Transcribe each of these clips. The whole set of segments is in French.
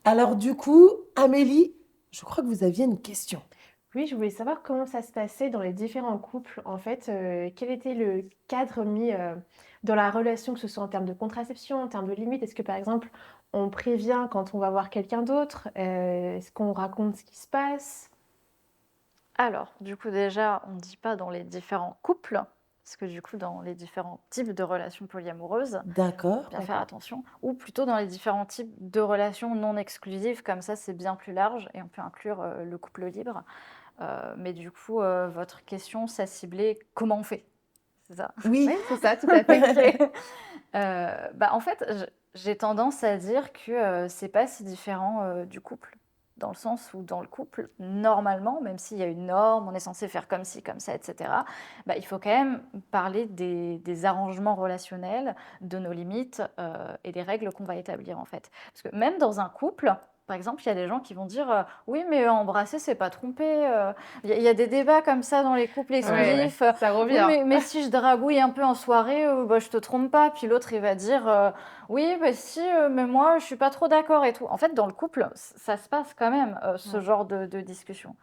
Alors du coup, Amélie, je crois que vous aviez une question. Oui, je voulais savoir comment ça se passait dans les différents couples. En fait, quel était le cadre mis dans la relation, que ce soit en termes de contraception, en termes de limites. Est-ce que par exemple, on prévient quand on va voir quelqu'un d'autre? Est-ce qu'on raconte ce qui se passe? Alors, du coup, déjà, on ne dit pas dans les différents couples, parce que du coup, dans les différents types de relations polyamoureuses, D'accord. bien faire D'accord. attention, ou plutôt dans les différents types de relations non exclusives, comme ça, c'est bien plus large et on peut inclure le couple libre. Mais du coup, votre question, ça ciblait comment on fait, c'est ça? Oui, Oui. c'est ça, tout à fait. Ok. En fait, j'ai tendance à dire que c'est pas si différent du couple. Dans le sens où dans le couple, normalement, même s'il y a une norme, on est censé faire comme ci, comme ça, etc., il faut quand même parler des arrangements relationnels, de nos limites et des règles qu'on va établir en fait. Parce que même dans un couple, par exemple, il y a des gens qui vont dire oui, mais embrasser, c'est pas tromper. Il y a des débats comme ça dans les couples Ouais, exclusifs. ça Oui, revient. mais si je dragouille un peu en soirée, je te trompe pas. Puis l'autre, il va dire oui, bah si, mais moi, je suis pas trop d'accord et tout. En fait, dans le couple, ça se passe quand même, ce Ouais. genre de discussion.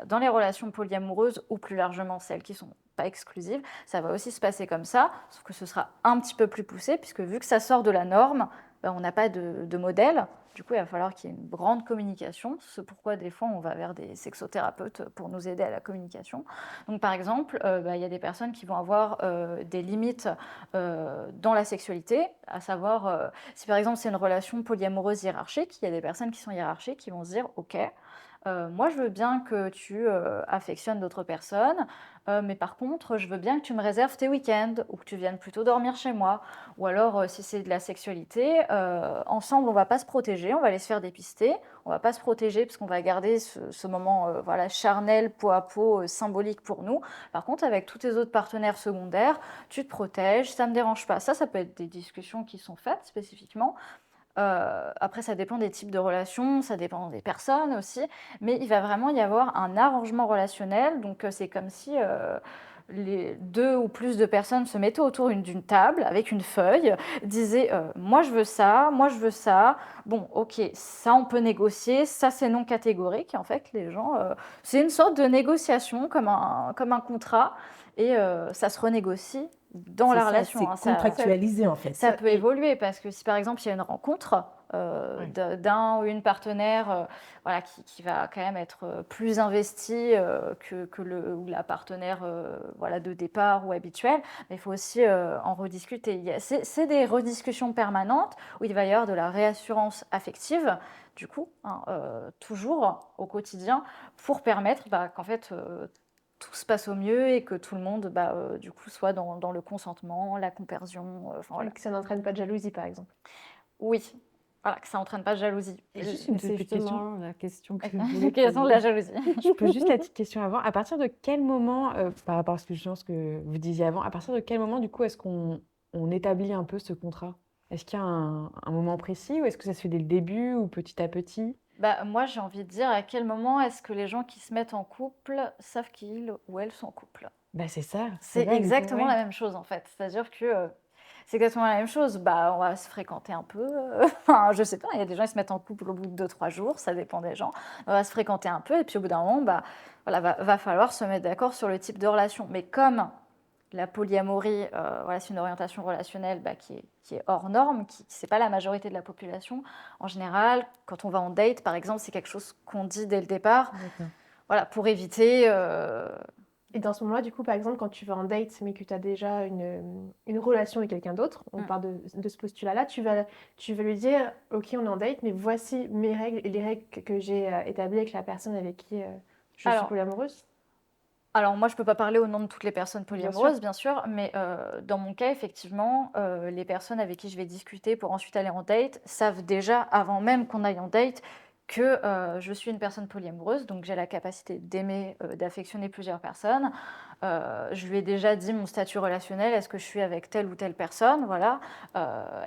Dans les relations polyamoureuses, ou plus largement celles qui sont pas exclusives, ça va aussi se passer comme ça, sauf que ce sera un petit peu plus poussé, puisque vu que ça sort de la norme, on n'a pas de modèle. Du coup, il va falloir qu'il y ait une grande communication. C'est pourquoi des fois, on va vers des sexothérapeutes pour nous aider à la communication. Donc, par exemple, il y a des personnes qui vont avoir des limites dans la sexualité, à savoir, si par exemple c'est une relation polyamoureuse hiérarchique, il y a des personnes qui sont hiérarchiques qui vont se dire, ok, moi je veux bien que tu affectionnes d'autres personnes, mais par contre je veux bien que tu me réserves tes week-ends ou que tu viennes plutôt dormir chez moi. Ou alors si c'est de la sexualité, ensemble on va pas se protéger, on va aller se faire dépister, on va pas se protéger parce qu'on va garder ce moment voilà, charnel, peau à peau, symbolique pour nous. Par contre avec tous tes autres partenaires secondaires, tu te protèges, ça me dérange pas. Ça peut être des discussions qui sont faites spécifiquement. Après, ça dépend des types de relations, ça dépend des personnes aussi, mais il va vraiment y avoir un arrangement relationnel. Donc, c'est comme si les deux ou plus de personnes se mettaient autour d'une table avec une feuille, disaient moi je veux ça, moi je veux ça. Bon, ok, ça on peut négocier, ça c'est non catégorique. Et en fait, les gens, c'est une sorte de négociation comme un contrat, et ça se renégocie dans C'est la ça, relation. c'est Hein, Ça, contractualisé en fait. ça ça, peut évoluer parce que si par exemple il y a une rencontre ouais. d'un ou une partenaire voilà, qui va quand même être plus investi que le, ou la partenaire voilà, de départ ou habituelle, mais il faut aussi en rediscuter. C'est des rediscussions permanentes où il va y avoir de la réassurance affective, du coup, hein, toujours au quotidien, pour permettre qu'en fait tout se passe au mieux et que tout le monde, du coup, soit dans le consentement, la compersion. Et Voilà. que ça n'entraîne pas de jalousie, par exemple. Oui, voilà, que ça n'entraîne pas de jalousie. Et juste une toute C'est petite question. justement la question que je voulais Quelles sont de la poser. jalousie. Je pose juste la petite question avant. À partir de quel moment, par rapport à ce que je pense que vous disiez avant, à partir de quel moment, du coup, est-ce qu'on établit un peu ce contrat? Est-ce qu'il y a un moment précis ou est-ce que ça se fait dès le début ou petit à petit? Moi, j'ai envie de dire à quel moment est-ce que les gens qui se mettent en couple savent qu'ils ou elles sont en couple. Bah, c'est C'est ça, du coup, exactement ouais. la même chose en fait. C'est-à-dire que c'est exactement la même chose. On va se fréquenter un peu. Je sais pas, il y a des gens qui se mettent en couple au bout de 2, 3 jours, ça dépend des gens. On va se fréquenter un peu et puis au bout d'un moment, voilà, va falloir se mettre d'accord sur le type de relation. Mais comme la polyamorie, voilà, c'est une orientation relationnelle qui est hors norme, qui c'est pas la majorité de la population. En général, quand on va en date, par exemple, c'est quelque chose qu'on dit dès le départ, D'accord. voilà, pour éviter. Et dans ce moment-là, du coup, par exemple, quand tu vas en date, mais que tu as déjà une relation avec quelqu'un d'autre, on Mm. part de ce postulat-là, tu vas lui dire, OK, on est en date, mais voici mes règles et les règles que j'ai établies avec la personne avec qui je suis Alors, polyamoureuse. alors moi, je peux pas parler au nom de toutes les personnes Bien sûr. polyamoureuses, bien sûr, mais dans mon cas, effectivement, les personnes avec qui je vais discuter pour ensuite aller en date savent déjà, avant même qu'on aille en date, que je suis une personne polyamoureuse, donc j'ai la capacité d'aimer, d'affectionner plusieurs personnes. Je lui ai déjà dit mon statut relationnel, est-ce que je suis avec telle ou telle personne, voilà.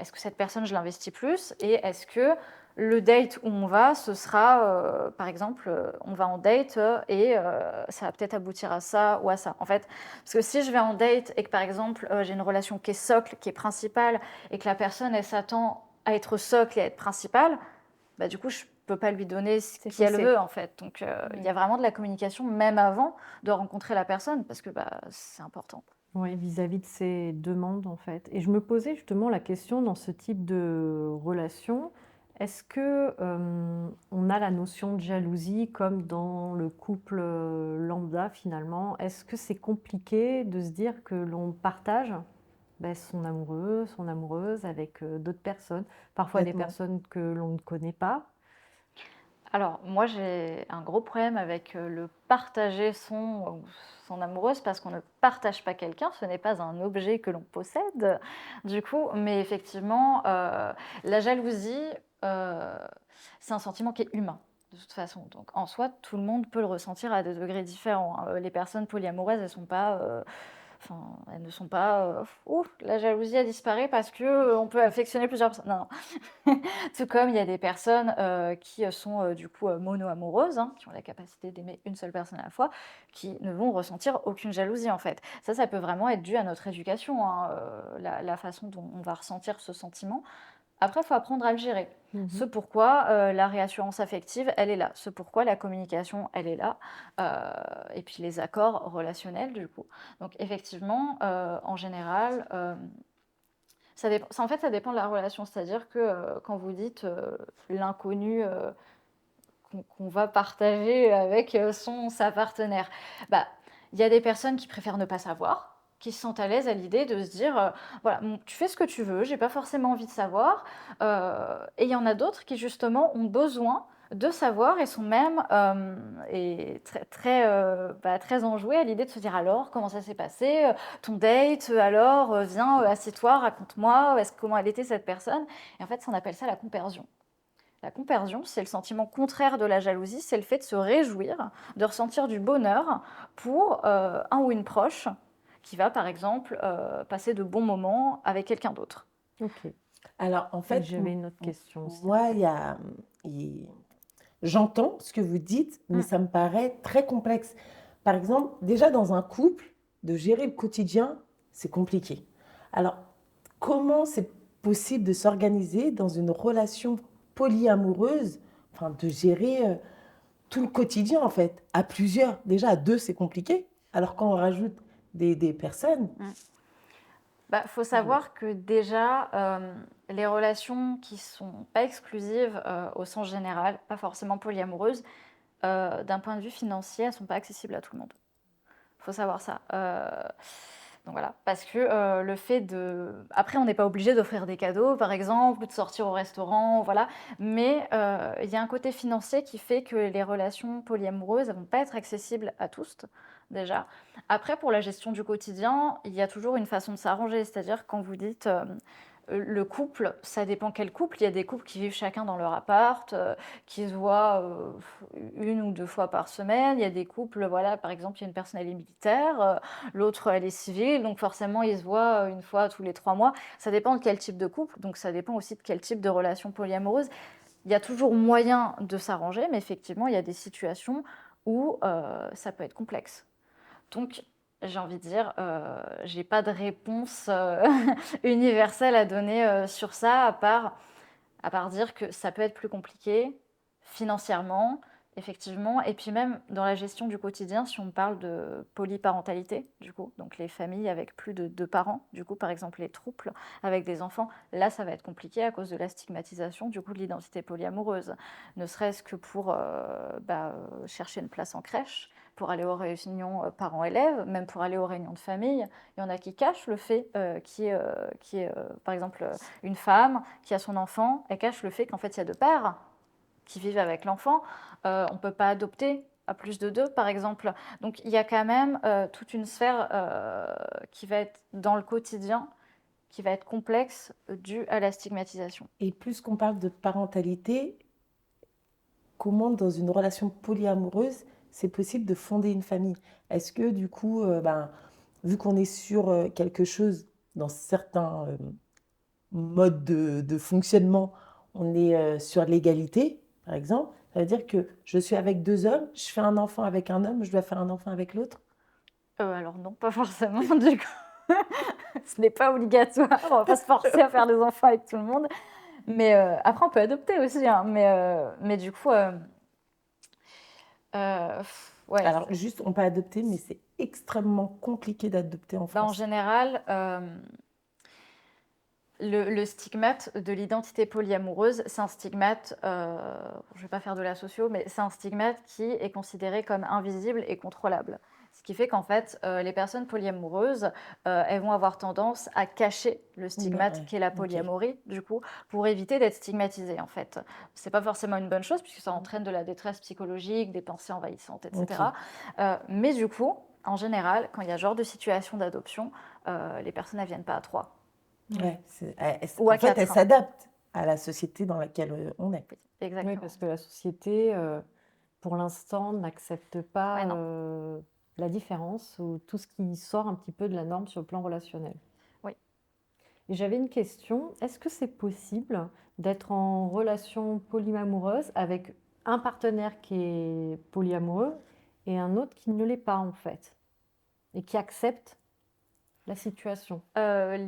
Est-ce que cette personne, je l'investis plus, et est-ce que le date où on va, ce sera, par exemple, on va en date et ça va peut-être aboutir à ça ou à ça. En fait, parce que si je vais en date et que, par exemple, j'ai une relation qui est socle, qui est principale, et que la personne, elle s'attend à être socle et à être principale, du coup, peux pas lui donner ce C'est qu'elle faussé. veut en fait. Donc il y a Ouais. vraiment de la communication même avant de rencontrer la personne parce que c'est important. Oui, vis-à-vis de ces demandes, en fait. Et je me posais justement la question dans ce type de relation, est-ce que on a la notion de jalousie comme dans le couple lambda finalement? Est-ce que c'est compliqué de se dire que l'on partage son amoureux, son amoureuse avec d'autres personnes, parfois des Complètement. personnes que l'on ne connaît pas? Alors, moi, j'ai un gros problème avec le partager son amoureuse parce qu'on ne partage pas quelqu'un, ce n'est pas un objet que l'on possède, du coup. Mais effectivement, la jalousie, euh, c'est un sentiment qui est humain, de toute façon. Donc, en soi, tout le monde peut le ressentir à des degrés différents, hein. Les personnes polyamoureuses, elles ne sont pas. La jalousie a disparu parce que on peut affectionner plusieurs personnes. Non, non. Tout comme il y a des personnes qui sont du coup mono-amoureuses, hein, qui ont la capacité d'aimer une seule personne à la fois, qui ne vont ressentir aucune jalousie en fait. Ça peut vraiment être dû à notre éducation, hein, la façon dont on va ressentir ce sentiment. Après, il faut apprendre à le gérer. Ce pourquoi la réassurance affective, elle est là. Ce pourquoi la communication, elle est là. Et puis les accords relationnels, du coup. Donc effectivement, en général, en fait, ça dépend de la relation. C'est-à-dire que quand vous dites l'inconnu qu'on va partager avec sa partenaire, il y a des personnes qui préfèrent ne pas savoir, qui se sentent à l'aise à l'idée de se dire voilà, tu fais ce que tu veux, j'ai pas forcément envie de savoir. Et il y en a d'autres qui justement ont besoin de savoir et sont même très enjoués à l'idée de se dire alors comment ça s'est passé, ton date, alors viens, assieds-toi, raconte-moi, comment elle était cette personne. Et en fait, on appelle ça la compersion. La compersion, c'est le sentiment contraire de la jalousie, c'est le fait de se réjouir, de ressentir du bonheur pour un ou une proche qui va, par exemple, passer de bons moments avec quelqu'un d'autre. Ok. Alors, en fait, J'avais une autre question aussi. moi, j'entends ce que vous dites, mais ça me paraît très complexe. Par exemple, déjà dans un couple, de gérer le quotidien, c'est compliqué. Alors, comment c'est possible de s'organiser dans une relation polyamoureuse, enfin, de gérer tout le quotidien, en fait, à plusieurs? Déjà, à deux, c'est compliqué. Alors, quand on rajoute des personnes, Faut savoir que déjà, les relations qui sont pas exclusives au sens général, pas forcément polyamoureuses, d'un point de vue financier, elles sont pas accessibles à tout le monde. Faut savoir ça. Donc voilà, parce que le fait de... Après, on n'est pas obligé d'offrir des cadeaux, par exemple, ou de sortir au restaurant, voilà. Mais il y a un côté financier qui fait que les relations polyamoureuses ne vont pas être accessibles à tous, déjà. Après, pour la gestion du quotidien, il y a toujours une façon de s'arranger. C'est-à-dire, quand vous dites le couple, ça dépend quel couple. Il y a des couples qui vivent chacun dans leur appart, qui se voient une ou deux fois par semaine. Il y a des couples, voilà, par exemple, il y a une personne, elle est militaire, l'autre, elle est civile, donc forcément, ils se voient une fois tous les 3 mois. Ça dépend de quel type de couple, donc ça dépend aussi de quel type de relation polyamoureuse. Il y a toujours moyen de s'arranger, mais effectivement, il y a des situations où ça peut être complexe. Donc, j'ai envie de dire, j'ai pas de réponse universelle à donner sur ça, à part dire que ça peut être plus compliqué financièrement, effectivement, et puis même dans la gestion du quotidien, si on parle de polyparentalité, du coup, donc les familles avec plus de 2 parents, du coup, par exemple les couples avec des enfants, là, ça va être compliqué à cause de la stigmatisation, du coup, de l'identité polyamoureuse, ne serait-ce que pour chercher une place en crèche, pour aller aux réunions parents-élèves, même pour aller aux réunions de famille. Il y en a qui cachent le fait qui est par exemple, une femme qui a son enfant, elle cache le fait qu'en fait, il y a 2 pères qui vivent avec l'enfant. On ne peut pas adopter à plus de 2, par exemple. Donc, il y a quand même toute une sphère qui va être dans le quotidien, qui va être complexe due à la stigmatisation. et plus qu'on parle de parentalité, comment dans une relation polyamoureuse, c'est possible de fonder une famille? Est-ce que du coup, vu qu'on est sur quelque chose, dans certains modes de fonctionnement, on est sur l'égalité, par exemple, ça veut dire que je suis avec 2 hommes, je fais un enfant avec un homme, je dois faire un enfant avec l'autre? Alors non, pas forcément, du coup. Ce n'est pas obligatoire, on va pas se forcer à faire des enfants avec tout le monde. Mais après, on peut adopter aussi, hein, mais du coup, ouais, Alors, juste, on peut adopter, mais c'est extrêmement compliqué d'adopter en bah, en France. général, le stigmate de l'identité polyamoureuse, c'est un stigmate, je ne vais pas faire de la socio, mais c'est un stigmate qui est considéré comme invisible et contrôlable. Ce qui fait qu'en fait, les personnes polyamoureuses, elles vont avoir tendance à cacher le stigmate Ouais, qu'est la ok. polyamorie, du coup, pour éviter d'être stigmatisées, en fait. C'est pas forcément une bonne chose, puisque ça entraîne de la détresse psychologique, des pensées envahissantes, Ok. etc. Mais du coup, en général, quand il y a ce genre de situation d'adoption, les personnes ne viennent pas à trois Ouais, ou à en fait, elle quatre. s'adapte à la société dans laquelle on est. Oui, Oui, exactement. parce que la société, pour l'instant, n'accepte pas Ouais, non. la différence ou tout ce qui sort un petit peu de la norme sur le plan relationnel. Oui. Et j'avais une question, est-ce que c'est possible d'être en relation polyamoureuse avec un partenaire qui est polyamoureux et un autre qui ne l'est pas en fait, et qui accepte la situation?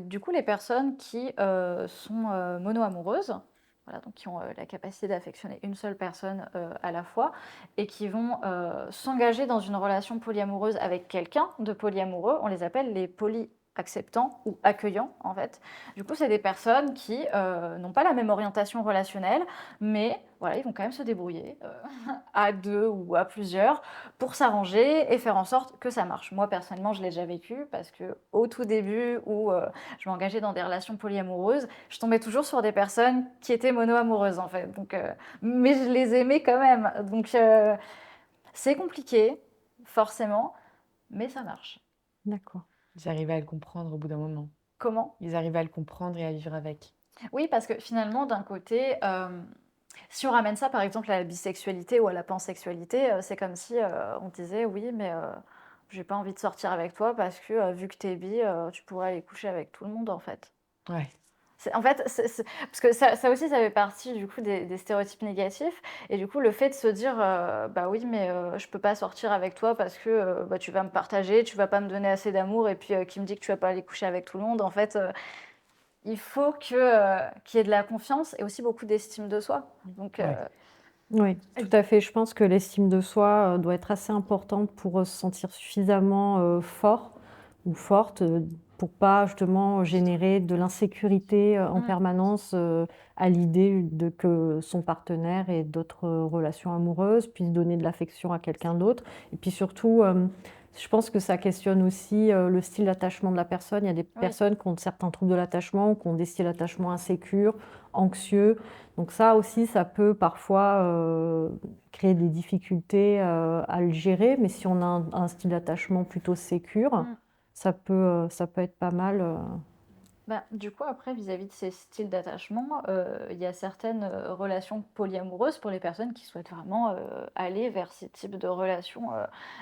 Du coup, les personnes qui sont mono-amoureuses, voilà, donc qui ont la capacité d'affectionner une seule personne à la fois et qui vont s'engager dans une relation polyamoureuse avec quelqu'un de polyamoureux, on les appelle les poly-acceptants ou accueillants en fait. Du coup, c'est des personnes qui n'ont pas la même orientation relationnelle, mais voilà, ils vont quand même se débrouiller à deux ou à plusieurs pour s'arranger et faire en sorte que ça marche. Moi, personnellement, je l'ai déjà vécu parce que au tout début où je m'engageais dans des relations polyamoureuses, je tombais toujours sur des personnes qui étaient mono-amoureuses en fait. Donc, mais je les aimais quand même. Donc, c'est compliqué, forcément, mais ça marche. D'accord. Ils arrivaient à le comprendre au bout d'un moment. Comment? Ils arrivaient à le comprendre et à vivre avec. Oui, parce que finalement, d'un côté, si on ramène ça par exemple à la bisexualité ou à la pansexualité, c'est comme si on disait oui, mais j'ai pas envie de sortir avec toi parce que vu que t'es bi, tu pourrais aller coucher avec tout le monde en fait. Ouais. En fait, parce que ça aussi, ça fait partie du coup des stéréotypes négatifs. Et du coup, le fait de se dire, bah oui, mais je peux pas sortir avec toi parce que bah, tu vas me partager, tu vas pas me donner assez d'amour, et puis qui me dit que tu vas pas aller coucher avec tout le monde. En fait, il faut qu'il y ait de la confiance et aussi beaucoup d'estime de soi. Donc, Ouais. Oui, tout à fait. Je pense que l'estime de soi doit être assez importante pour se sentir suffisamment fort ou forte pour pas justement générer de l'insécurité en mm, permanence à l'idée de que son partenaire ait d'autres relations amoureuses, puisse donner de l'affection à quelqu'un d'autre. Et puis surtout, je pense que ça questionne aussi le style d'attachement de la personne. Il y a des oui. personnes qui ont certains troubles de l'attachement, qui ont des styles d'attachement insécures, anxieux. Donc ça aussi, ça peut parfois créer des difficultés à le gérer, mais si on a un style d'attachement plutôt sécure, Mm. ça peut être pas mal. Bah, du coup, après, vis-à-vis de ces styles d'attachement, il y a certaines relations polyamoureuses pour les personnes qui souhaitent vraiment aller vers ces types de relations,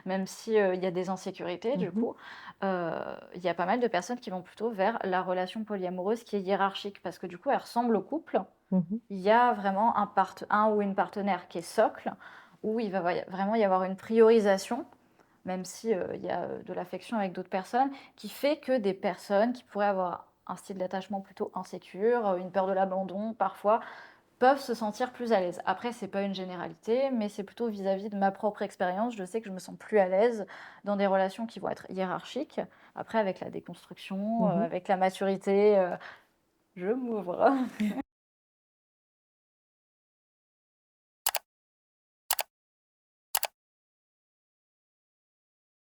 même si il y a des insécurités, du Mhm, coup. Il y a pas mal de personnes qui vont plutôt vers la relation polyamoureuse qui est hiérarchique, parce que du coup, elle ressemble au couple. mhm. Il y a vraiment un ou une partenaire qui est socle, où il va vraiment y avoir une priorisation, même si il y a de l'affection avec d'autres personnes, qui fait que des personnes qui pourraient avoir un style d'attachement plutôt insécure, une peur de l'abandon parfois, peuvent se sentir plus à l'aise. Après, c'est pas une généralité, mais c'est plutôt vis-à-vis de ma propre expérience. Je sais que je me sens plus à l'aise dans des relations qui vont être hiérarchiques. Après, avec la déconstruction, Mhm. avec la maturité, je m'ouvre.